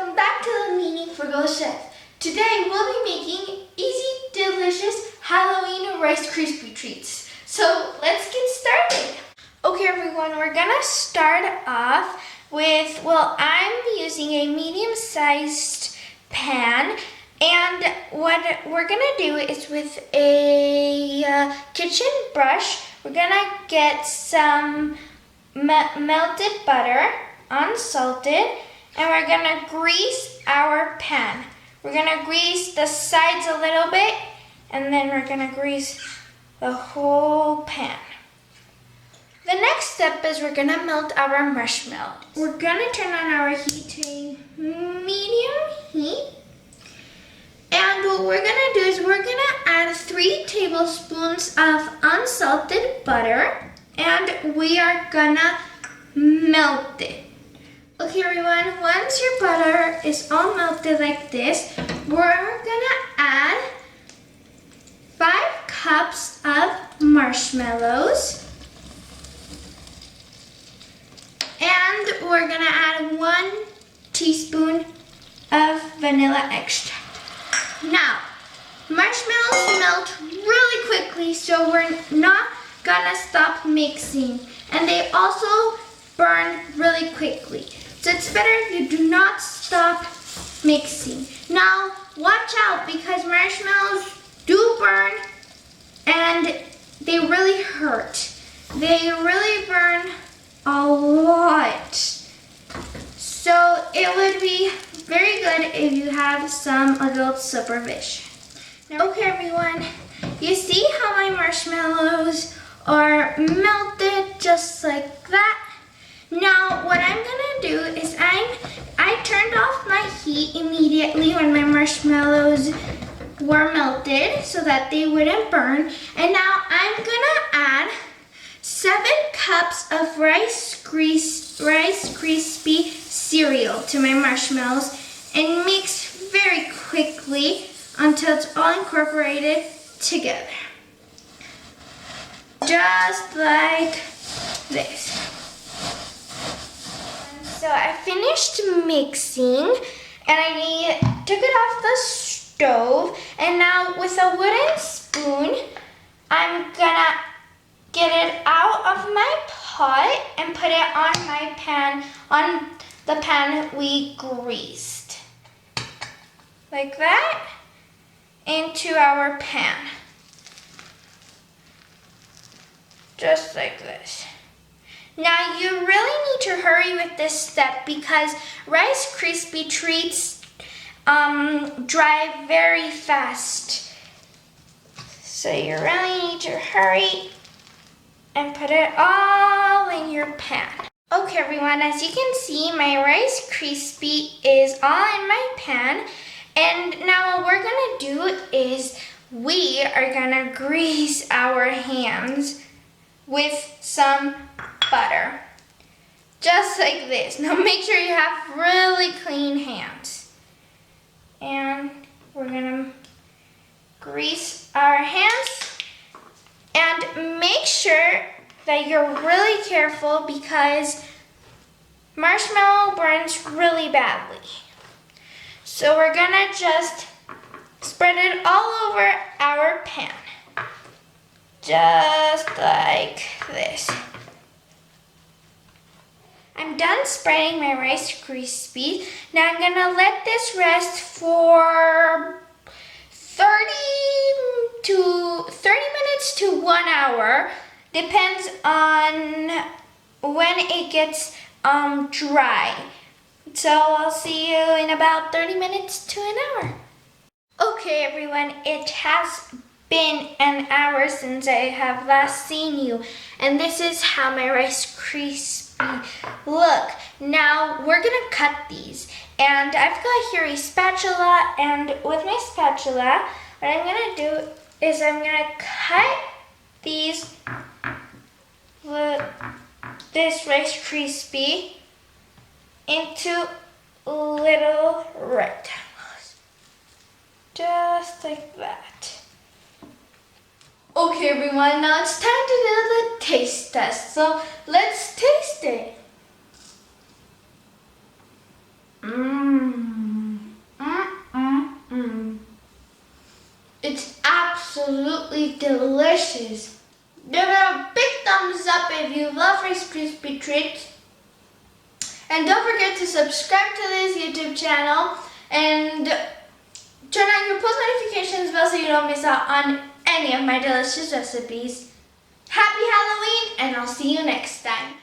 welcome back to the Meaning Frugal Chef. Today we'll be making easy, delicious Halloween Rice Krispie treats. So let's get started. Okay everyone, we're gonna start off with, I'm using a medium-sized pan, and what we're gonna do is with a kitchen brush, we're gonna get some melted butter, unsalted, and we're gonna grease our pan. We're gonna grease the sides a little bit, and then we're gonna grease the whole pan. The next step is we're gonna melt our marshmallow. We're gonna turn on our heat to a medium heat. And what we're gonna do is we're gonna add 3 tablespoons of unsalted butter, and we are gonna melt it. Okay everyone, once your butter is all melted like this, we're gonna add 5 cups of marshmallows. And we're gonna add 1 teaspoon of vanilla extract. Now, marshmallows melt really quickly, so we're not gonna stop mixing. And they also burn really quickly. So it's better if you do not stop mixing. Now, watch out because marshmallows do burn and they really hurt. They really burn a lot. So it would be very good if you have some adult supervision. Okay everyone, you see how my marshmallows are melted just like that? Now what I'm gonna do is I turned off my heat immediately when my marshmallows were melted so that they wouldn't burn. And now I'm gonna add 7 cups of Rice Krispie cereal to my marshmallows and mix very quickly until it's all incorporated together. Just like this. So I finished mixing and I took it off the stove, and now with a wooden spoon, I'm gonna get it out of my pot and put it on my pan, on the pan we greased. Like that, into our pan. Just like this. Now you really need to hurry with this step because Rice Krispie treats dry very fast. So you really need to hurry and put it all in your pan. Okay everyone, as you can see, my Rice Krispie is all in my pan. And now what we're gonna do is we are gonna grease our hands with some butter. Just like this. Now make sure you have really clean hands. And we're gonna grease our hands. And make sure that you're really careful because marshmallow burns really badly. So we're gonna just spread it all over our pan. Just like this. I'm done spreading my Rice Krispies. Now I'm gonna let this rest for 30 minutes to 1 hour. Depends on when it gets dry. So I'll see you in about 30 minutes to an hour. Okay everyone, it has been an hour since I have last seen you, and this is how my Rice Krispie look. Now we're gonna cut these, and I've got here a spatula, and with my spatula, what I'm gonna do is I'm gonna cut these, this Rice Krispie into little rectangles, just like that. Okay everyone, now it's time to do the taste test, so let's taste it. Mmm. absolutely delicious. Give it a big thumbs up if you love Rice Krispie treats. And don't forget to subscribe to this YouTube channel and turn on your post notifications bell so you don't miss out on any of my delicious recipes. Happy Halloween, and I'll see you next time.